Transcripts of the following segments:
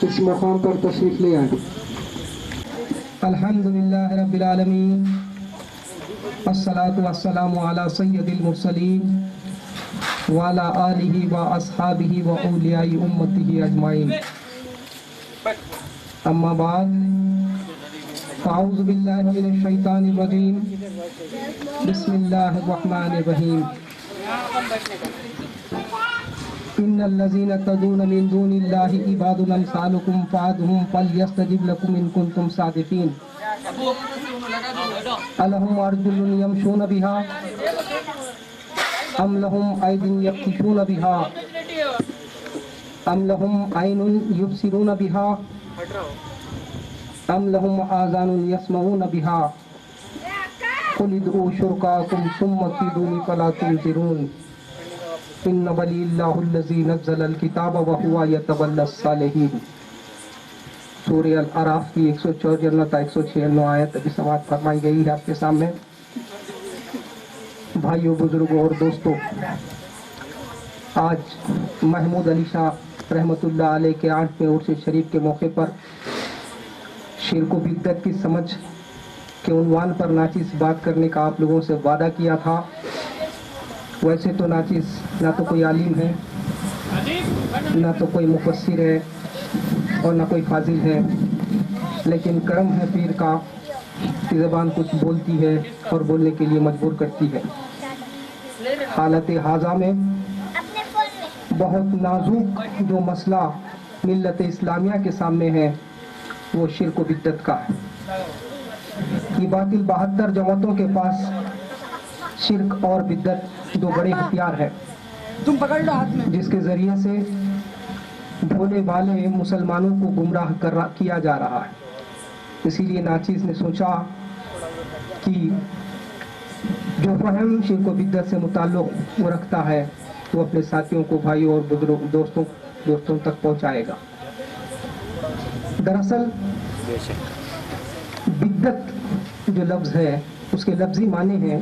اس مقام پر تشریف لے آئیں۔ الحمدللہ رب العالمین، الصلاۃ والسلام علی سید المرسلین وعلی آلہ و اصحابہ و اولیاء امتہ اجمعین، اما بعد، اعوذ باللہ من الشیطان الرجیم، بسم اللہ الرحمن الرحیم۔ ان الذین تدعون من دون اللہ عباد امثالکم فادعوہم فلیستجب لکم ان کنتم صادقین۔ الہم ارجل یمشون بہا ام لہم اید یبطشون بہا ام لہم عین یبصرون بہا ام لہم آذان یسمعون بہا قل ادعوا شرکاءکم ثم کیدونی فلا تنظرون ان ولی اللہ الذی نزل الکتاب وہو یتولی الصالحین۔ سورہ الاعراف کی 154 تا 196 آیت ابھی سماعت فرمائی گئی ہے آپ کے سامنے۔ بھائیوں، بزرگوں اور دوستوں، آج محمود علی شاہ رحمۃ اللہ علیہ کے 8ویں عرس شریف کے موقع پر شرک و بدعت کی سمجھ کے عنوان پر ناچیز بات کرنے کا آپ لوگوں سے وعدہ کیا تھا۔ ویسے تو ناچیز نہ تو کوئی عالم ہے، نہ تو کوئی مفسر ہے اور نہ کوئی فاضل ہے، لیکن کرم ہے پیر کا کہ زبان کچھ بولتی ہے اور بولنے کے لیے مجبور کرتی ہے۔ حالت حاضہ میں بہت نازک جو مسئلہ ملت اسلامیہ کے سامنے ہے وہ شرک و بدعت کا ہے۔ یہ باطل 72 جماعتوں کے پاس شرک اور بدعت دو بڑے ہتھیار ہیں جس کے ذریعے سے بھولے والے مسلمانوں کو گمراہ کیا جا رہا ہے۔ اسی لیے ناچیز نے سوچا کہ جو فہم شرک و بدعت سے تعلق وہ رکھتا ہے وہ اپنے ساتھیوں کو، بھائیوں اور بزرگ دوستوں تک پہنچائے گا۔ دراصل بدعت جو لفظ ہے اس کے لفظی معنی ہے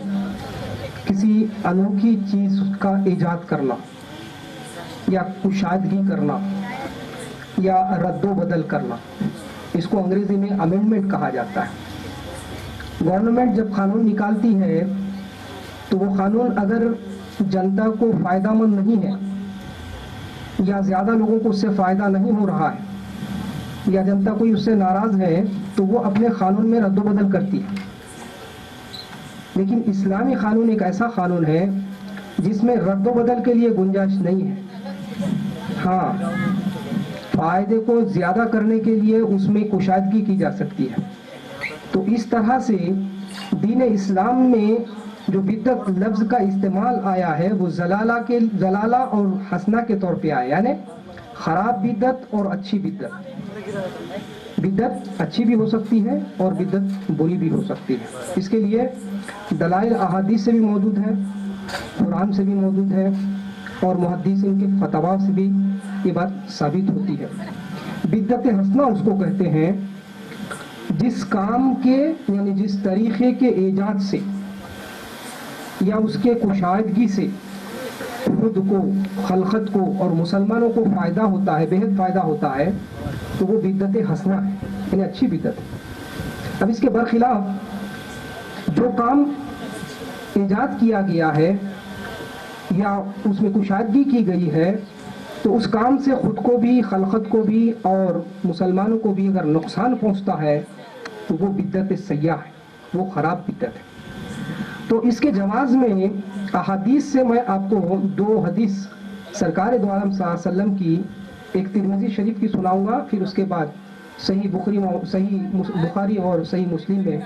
کسی انوکھی چیز کا ایجاد کرنا یا کشادگی کرنا یا رد و بدل کرنا۔ اس کو انگریزی میں امینڈمنٹ کہا جاتا ہے۔ گورنمنٹ جب قانون نکالتی ہے تو وہ قانون اگر جنتا کو فائدہ مند نہیں ہے یا زیادہ لوگوں کو اس سے فائدہ نہیں ہو رہا ہے یا جنتا کوئی اس سے ناراض ہے تو وہ اپنے قانون میں رد و بدل کرتی ہے۔ لیکن اسلامی قانون ایک ایسا قانون ہے جس میں رد و بدل کے لیے گنجائش نہیں ہے۔ ہاں، فائدے کو زیادہ کرنے کے لیے اس میں کشادگی کی جا سکتی ہے۔ تو اس طرح سے دین اسلام میں جو بدعت لفظ کا استعمال آیا ہے وہ زلالہ اور حسنہ کے طور پہ آیا، یعنی خراب بدعت اور اچھی بدعت۔ بدعت اچھی بھی ہو سکتی ہے اور بدعت بری بھی ہو سکتی ہے۔ اس کے لیے دلائل احادیث سے بھی موجود ہے، قرآن سے بھی موجود ہے اور محدثین کے فتوا سے بھی یہ بات ثابت ہوتی ہے۔ بدعت حسنہ اس کو کہتے ہیں جس کام کے یعنی جس طریقے کے ایجاد سے یا اس کے کشادگی سے خود کو، خلقت کو اور مسلمانوں کو فائدہ ہوتا ہے، بہت فائدہ ہوتا ہے، تو وہ بدعت حسنہ ہے، یعنی اچھی بدعت ہے۔ اب اس کے برخلاف جو کام ایجاد کیا گیا ہے یا اس میں کشادگی کی گئی ہے تو اس کام سے خود کو بھی، خلقت کو بھی اور مسلمانوں کو بھی اگر نقصان پہنچتا ہے تو وہ بدعت سیاح ہے، وہ خراب بدعت ہے۔ تو اس کے جواز میں احادیث سے میں آپ کو 2 حدیث سرکار دو عالم صلی اللہ علیہ وسلم کی، ایک ترمذی شریف کی سناؤں گا، پھر اس کے بعد صحیح بخاری اور صحیح مسلم میں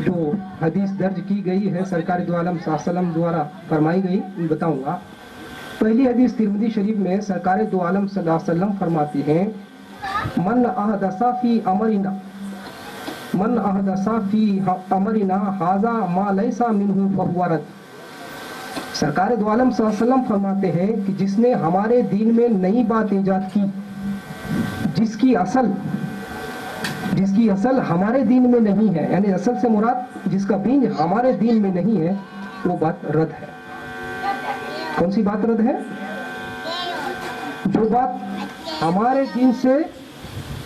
جو حدیث درج کی گئی ہے سرکار دو عالم صلی اللہ علیہ وسلم دوارا فرمائی گئی بتاؤں گا۔ پہلی حدیث ترمذی شریف میں سرکار دو عالم صلی اللہ علیہ وسلم فرماتی ہیں من احدث فی امرنا ھذا ما لیس منہ فہو رد۔ سرکار دو عالم صلی اللہ علیہ وسلم فرماتے ہیں کہ جس نے ہمارے دین میں نئی بات ایجاد کی جس کی اصل ہمارے دین میں نہیں ہے، یعنی اصل سے مراد جس کا بیج ہمارے دین میں نہیں ہے، وہ بات رد ہے۔ کون سی بات رد ہے؟ جو بات ہمارے دین سے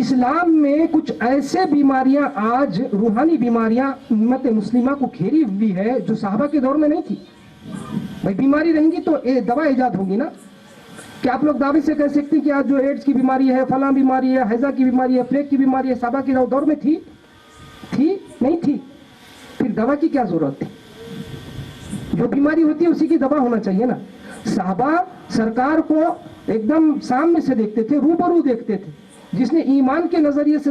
اسلام میں کچھ ایسے بیماریاں آج روحانی بیماریاں امت مسلمہ کو گھیری ہوئی ہے جو صحابہ کے دور میں نہیں تھی. بھائی بیماری رہیں گی تو دوا ایجاد ہوگی نا. کہ آپ لوگ دعوے سے کہہ سکتے ہیں کہ آج جو ایڈز کی بیماری ہے, فلاں بیماری ہے, حیضہ کی بیماری ہے, پلیگ کی بیماری ہے, صحابہ کے دور میں تھی نہیں تھی. پھر دوا کی کیا ضرورت تھی؟ جو بیماری ہوتی ہے اسی کی دوا ہونا چاہیے نا. صحابہ سرکار کو ایک دم سامنے سے دیکھتے تھے, روبرو دیکھتے تھے. جس نے ایمان کے نظریے سے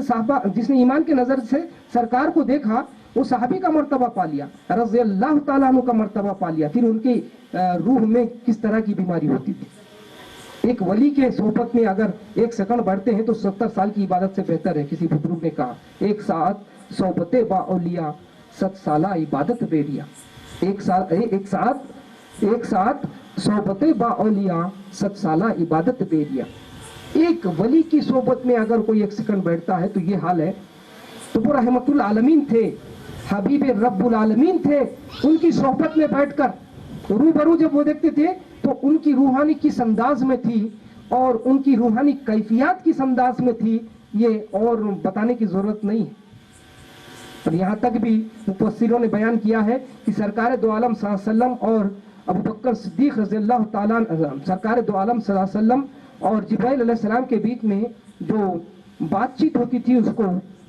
جس نے ایمان کے نظر سے سرکار کو دیکھا وہ صحابی کا مرتبہ پا لیا, رضی اللہ تعالیٰ عنہ کا مرتبہ پا لیا. پھر ان کی روح میں کس طرح کی بیماری ہوتی تھی. ایک ولی کے صحبت میں اگر 1 سیکنڈ بڑھتے ہیں تو 70 سال کی عبادت سے بہتر ہے. کسی بزرگ نے کہا, ایک ساتھ صحبت با اولیاء 7 سالہ عبادت بیریا. ایک ساتھ صحبت با اولیاء 7 سالہ عبادت بیریا. ایک ولی کی صحبت میں اگر کوئی 1 سیکنڈ بیٹھتا ہے تو یہ حال ہے. تو وہ رحمت العالمین تھے, حبیب رب العالمین تھے. ان کی صحبت میں بیٹھ کر روبرو جب وہ دیکھتے تھے تو ان کی روحانی کس انداز میں تھی اور ان کی روحانی کیفیات کس انداز میں تھی, یہ اور بتانے کی ضرورت نہیں ہے. اور یہاں تک بھی مفسروں نے بیان کیا ہے کہ سرکار دو عالم صلی اللہ علیہ وسلم اور ابو بکر صدیق رضی اللہ تعالیٰ, سرکار دو عالم صلی اللہ علیہ وسلم اور جبرائیل علیہ السلام کے بیچ میں جو بات چیت ہوتی تھی اس کو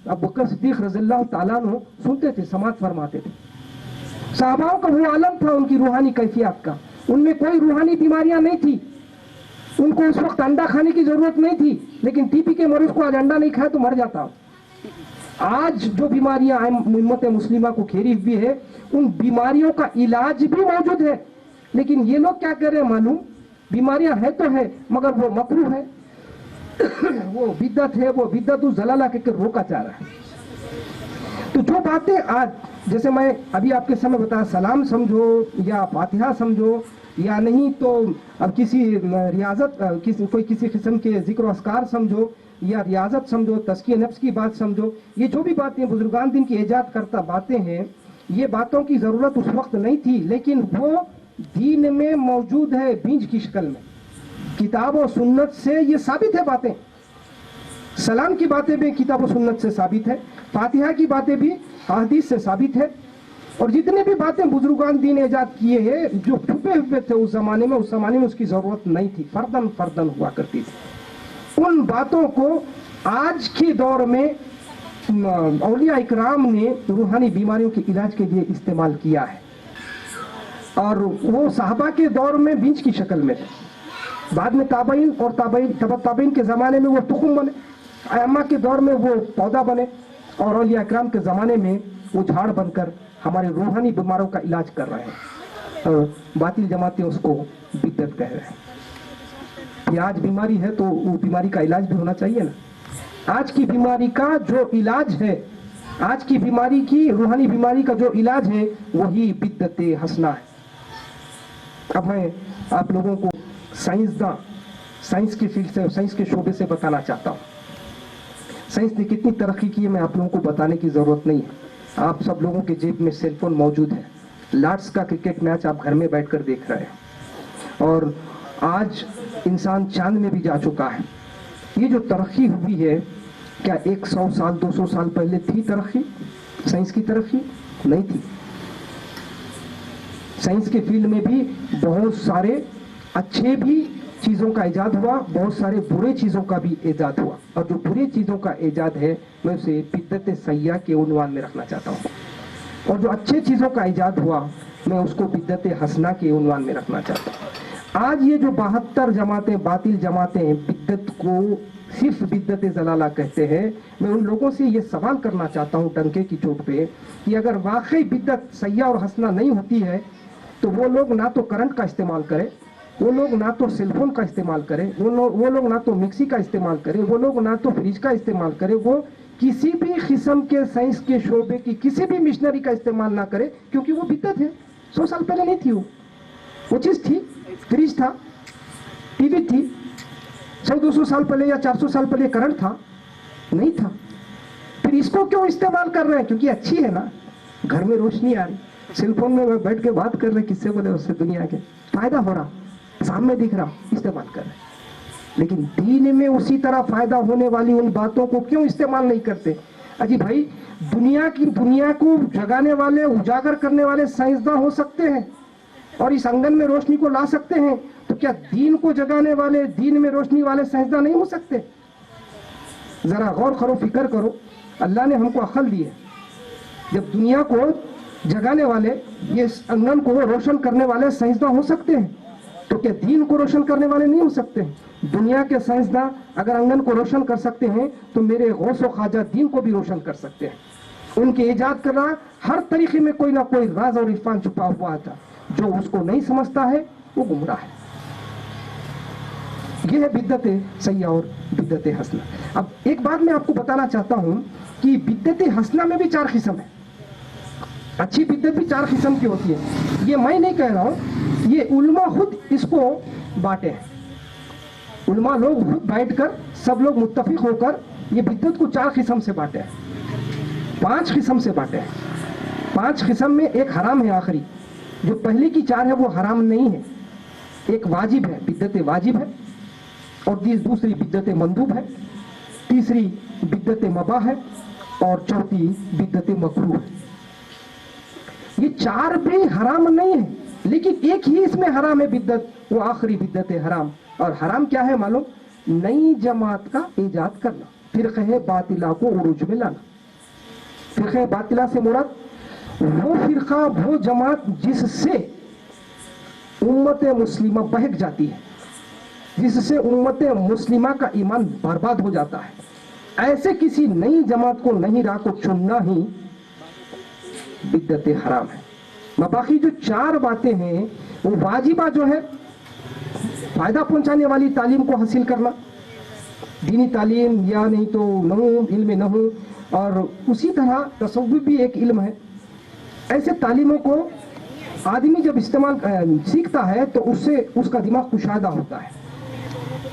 ابو بکر صدیق رضی اللہ تعالیٰ عنہ سنتے تھے, سماعت فرماتے تھے. صحاباؤں کا وہ عالم تھا ان کی روحانی کیفیات کا. ان میں کوئی روحانی بیماریاں نہیں تھی. ان کو اس وقت انڈا کھانے کی ضرورت نہیں تھی, لیکن ٹی بی کے مریض کو آج انڈا نہیں کھایا تو مر جاتا. آج جو بیماریاں امت مسلمہ کو گھیری ہوئی ہے ان بیماریوں کا علاج بھی موجود ہے, لیکن یہ لوگ کیا کر رہے ہیں معلوم, بیماریاں ہے تو ہے مگر وہ مکروہ ہے, وہ بدعت ہے, وہ بدعت الضلالہ کہہ کے روکا جا رہا ہے. تو جو باتیں آج جیسے میں ابھی آپ کے سامنے بتایا, سلام سمجھو یا فاتحہ سمجھو یا نہیں تو اب کسی ریاضت کوئی کسی قسم کے ذکر و اذکار سمجھو یا ریاضت سمجھو, تزکیہ نفس کی بات سمجھو, یہ جو بھی باتیں بزرگان دین کی ایجاد کرتا باتیں ہیں, یہ باتوں کی ضرورت اس وقت نہیں تھی, لیکن وہ دین میں موجود ہے بیج کی شکل میں. کتاب و سنت سے یہ ثابت ہے باتیں. سلام کی باتیں بھی کتاب و سنت سے ثابت ہے, فاتحہ کی باتیں بھی حدیث سے ثابت ہے. اور جتنے بھی باتیں بزرگان دین ایجاد کیے ہیں جو چھپے ہوئے تھے اس زمانے میں اس کی ضرورت نہیں تھی, فردن ہوا کرتی تھی. ان باتوں کو آج کے دور میں اولیاء اکرام نے روحانی بیماریوں کے علاج کے لیے استعمال کیا ہے. اور وہ صحابہ کے دور میں بیج کی شکل میں تھے, بعد میں تابعین اور تابعین کے زمانے میں وہ تخم بنے, ائمہ کے دور میں وہ پودا بنے, اور اولیاء اکرام کے زمانے میں وہ جھاڑ بن کر ہمارے روحانی بیماروں کا علاج کر رہے ہیں. اور باطل جماعتیں اس کو بدعت کہہ رہے ہیں. یہ آج بیماری ہے تو وہ بیماری کا علاج بھی ہونا چاہیے نا. آج کی بیماری کا جو علاج ہے, آج کی بیماری کی روحانی بیماری کا جو علاج ہے وہی بدعت حسنہ ہے. اب میں آپ لوگوں کو سائنس کی فیلڈ سے, سائنس کے شعبے سے بتانا چاہتا ہوں. سائنس نے کتنی ترقی کی ہے میں آپ لوگوں کو بتانے کی ضرورت نہیں ہے. آپ سب لوگوں کے جیب میں سیل فون موجود ہے. لارڈس کا کرکٹ میچ آپ گھر میں بیٹھ کر دیکھ رہے ہیں, اور آج انسان چاند میں بھی جا چکا ہے. یہ جو ترقی ہوئی ہے, کیا 100 سال 200 سال پہلے تھی ترقی؟ سائنس کی ترقی نہیں تھی. سائنس کے فیلڈ میں بھی بہت سارے اچھے بھی چیزوں کا ایجاد ہوا, بہت سارے برے چیزوں کا بھی ایجاد ہوا. اور جو برے چیزوں کا ایجاد ہے میں اسے بدعت سیاح کے عنوان میں رکھنا چاہتا ہوں, اور جو اچھے چیزوں کا ایجاد ہوا میں اس کو بدعت حسنہ کے عنوان میں رکھنا چاہتا ہوں. آج یہ جو 72 جماعتیں, باطل جماعتیں بدعت کو صرف بدعت ضلالہ کہتے ہیں, میں ان لوگوں سے یہ سوال کرنا چاہتا ہوں ڈنکے کی چوٹ پہ کہ اگر واقعی بدعت سیاح اور حسنہ نہیں ہوتی ہے تو وہ لوگ نہ تو کرنٹ کا استعمال کریں, وہ لوگ نہ تو سیل فون کا استعمال کریں, وہ لوگ نہ تو مکسی کا استعمال کریں, وہ لوگ نہ تو فریج کا استعمال کریں, وہ کسی بھی قسم کے سائنس کے شعبے کی کسی بھی مشنری کا استعمال نہ کرے, کیونکہ وہ بدعت ہے. 100 سال پہلے نہیں تھی, وہ چیز تھی. فریج تھا, ٹی وی تھی. 100-200 سال پہلے یا 400 سال پہلے کرنٹ تھا نہیں تھا. پھر اس کو کیوں استعمال کر رہے ہیں؟ کیونکہ اچھی ہے نا, گھر میں روشنی آ رہی, سیل فون میں بیٹھ کے بات کر رہے, کس سے بولے اس سے دنیا کے فائدہ ہو رہا, سامنے دکھ رہا, استعمال کر رہے. لیکن دین میں اسی طرح فائدہ ہونے والی ان باتوں کو کیوں استعمال نہیں کرتے؟ اجی بھائی دنیا کو جگانے والے اجاگر کرنے والے سائنسداں ہو سکتے ہیں اور اس انگن میں روشنی کو لا سکتے ہیں، تو کیا دین کو جگانے والے دین میں روشنی والے سائنسداں نہیں ہو سکتے؟ ذرا غور کرو، فکر کرو. اللہ نے ہم کو عقل دی ہے. جب دنیا کو جگانے والے، یہ انگن کو روشن کرنے والے سائنسداں ہو سکتے ہیں، تو کیا دین کو روشن کرنے والے نہیں ہو سکتے؟ دنیا کے سائنسداں اگر انگن کو روشن کر سکتے ہیں تو میرے غوث و خواجہ دین کو بھی روشن کر سکتے ہیں. ان کے ایجاد کرنا ہر طریقے میں کوئی نہ کوئی راز اور عرفان چھپا ہوا تھا. جو اس کو نہیں سمجھتا ہے وہ گمراہ ہے. یہ ہے بدعت سیئہ اور بدعت حسنہ. اب ایک بات میں آپ کو بتانا چاہتا ہوں کہ بدعت حسنہ میں بھی 4 قسم ہے. اچھی بدعت بھی 4 قسم کی ہوتی ہے. یہ میں نہیں کہہ رہا ہوں، یہ علماء خود اس کو بانٹے ہیں. علماء لوگ خود بیٹھ کر سب لوگ متفق ہو کر یہ بدعت کو 4 قسم سے بانٹے ہیں، 5 قسم سے بانٹے ہیں. 5 قسم میں ایک حرام ہے آخری. جو پہلے کی 4 ہے وہ حرام نہیں ہے. ایک واجب ہے، بدعت واجب ہے، اور دوسری بدعت مندوب ہے، تیسری بدعت مباح ہے، اور چوتھی بدعت مکروہ ہے. یہ 4 بھی حرام نہیں ہے، لیکن ایک ہی اس میں حرام ہے بدعت، وہ آخری بدعت حرام. اور حرام کیا ہے معلوم؟ نئی جماعت کا ایجاد کرنا، فرقہ باطلہ کو عروج میں لانا. فرقہ باطلہ سے مراد وہ فرقہ، وہ جماعت جس سے امت مسلمہ بہک جاتی ہے، جس سے امت مسلمہ کا ایمان برباد ہو جاتا ہے. ایسے کسی نئی جماعت کو، نئی راہ کو چننا ہی بدعت حرام ہے. باقی جو 4 باتیں ہیں وہ واجبہ جو ہے، فائدہ پہنچانے والی تعلیم کو حاصل کرنا، دینی تعلیم یا نہیں تو نحو، علم نحو، اور اسی طرح تصوف بھی ایک علم ہے. ایسے تعلیموں کو آدمی جب سیکھتا ہے تو اس سے اس کا دماغ کشادہ ہوتا ہے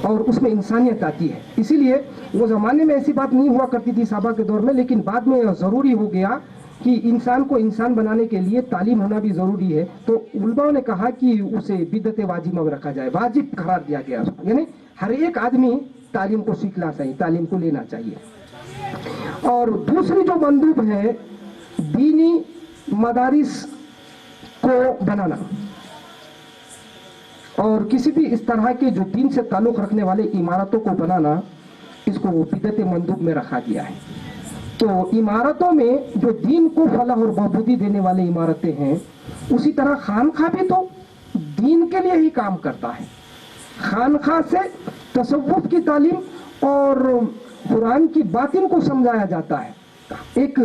اور اس میں انسانیت آتی ہے. اسی لیے وہ زمانے میں ایسی بات نہیں ہوا کرتی تھی صحابہ کے دور میں، لیکن بعد میں ضروری ہو گیا کہ انسان کو انسان بنانے کے لیے تعلیم ہونا بھی ضروری ہے. تو علماء نے کہا کہ اسے بدعت واجبہ میں رکھا جائے، واجب قرار دیا گیا اس کو. یعنی ہر ایک آدمی تعلیم کو سیکھنا چاہیے، تعلیم کو لینا چاہیے. اور دوسری جو مندوب ہے، دینی مدارس کو بنانا اور کسی بھی اس طرح کے جو دین سے تعلق رکھنے والے عمارتوں کو بنانا، اس کو بدعت مندوب میں رکھا گیا ہے. تو عمارتوں میں جو دین کو فلاح اور بہبودی دینے والے عمارتیں ہیں، اسی طرح خانقاہ بھی تو دین کے لیے ہی کام کرتا ہے. خانقاہ سے تصوف کی تعلیم اور قرآن کی باطن کو سمجھایا جاتا ہے. ایک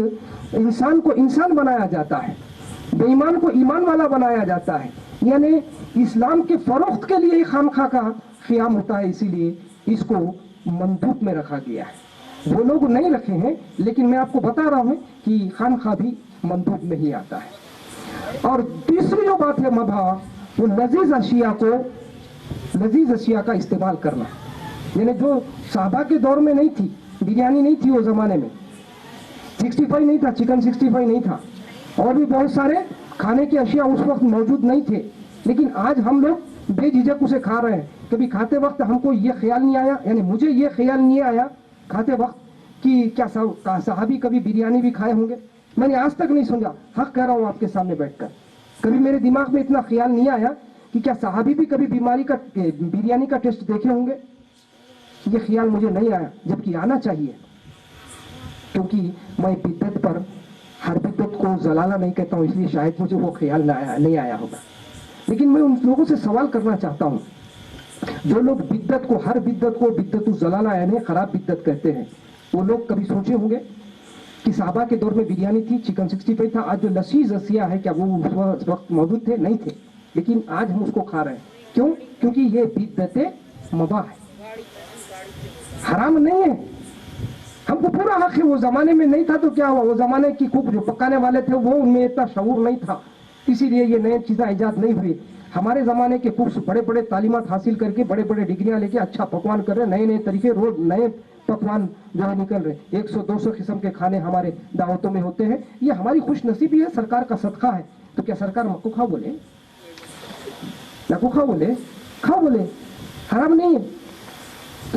انسان کو انسان بنایا جاتا ہے، بے ایمان کو ایمان والا بنایا جاتا ہے. یعنی اسلام کے فروخت کے لیے خانقاہ کا قیام ہوتا ہے. اسی لیے اس کو مندوب میں رکھا گیا ہے. وہ لوگ نہیں رکھے ہیں، لیکن میں آپ کو بتا رہا ہوں کہ خانقاہ بھی مندوب میں ہی آتا ہے. اور تیسری جو بات ہے مباح، وہ لذیذ اشیاء کا استعمال کرنا. یعنی جو صحابہ کے دور میں نہیں تھی، بریانی نہیں تھی وہ زمانے میں، 65 نہیں تھا، چکن 65 نہیں تھا، اور بھی بہت سارے کھانے کی اشیاء اس وقت موجود نہیں تھے، لیکن آج ہم لوگ بے جھجک اسے کھا رہے ہیں. کبھی کھاتے وقت ہم کو یہ خیال نہیں آیا، یعنی مجھے یہ خیال نہیں آیا کھاتے وقت کہ کیا صحابی کبھی بریانی بھی کھائے ہوں گے. میں نے آج تک نہیں سمجھا، حق کہہ رہا ہوں آپ کے سامنے بیٹھ کر. کبھی میرے دماغ میں اتنا خیال نہیں آیا کہ کیا صحابی بھی کبھی بریانی کا ٹیسٹ دیکھے ہوں گے. یہ خیال مجھے نہیں آیا، جبکہ آنا چاہیے، کیونکہ میں بدعت پر ہر بدعت کو ضلالہ نہیں کہتا ہوں، اس لیے شاید مجھے وہ خیال نہیں آیا ہوگا. لیکن میں ان لوگوں سے سوال کرنا چاہتا ہوں جو لوگ بدعت کو، ہر بدعت کو بدعت الضلالہ یعنی خراب بدعت کہتے ہیں. وہ لوگ کبھی سوچے ہوں گے کہ صحابہ کے دور میں بریانی تھی، چکن 65 تھا. آج جو لذیذ اشیاء ہے کیا وہ اس وقت موجود تھے؟ نہیں تھے، لیکن آج ہم اس کو کھا رہے ہیں. کیوں؟ کیونکہ یہ بدعت مباح ہے، حرام نہیں ہے. ہم کو پورا حق ہے. وہ زمانے میں نہیں تھا تو کیا ہوا؟ وہ زمانے کی کوک جو پکانے والے تھے وہ ان میں اتنا شعور نہیں تھا، اسی لیے یہ نئے چیزیں ایجاد نہیں ہوئی. ہمارے زمانے کے کوکس بڑے بڑے تعلیمات حاصل کر کے، بڑے بڑے ڈگریاں لے کے اچھا پکوان کر رہے ہیں. نئے نئے طریقے، روز نئے پکوان جو ہے نکل رہے. 100-200 قسم کے کھانے ہمارے دعوتوں میں ہوتے ہیں. یہ ہماری خوش نصیبی ہے، سرکار کا صدقہ ہے. تو کیا سرکار مکو کھاؤ بولے؟ نکو کھاؤ بولے؟ کھاؤ بولے، حرام نہیں ہے.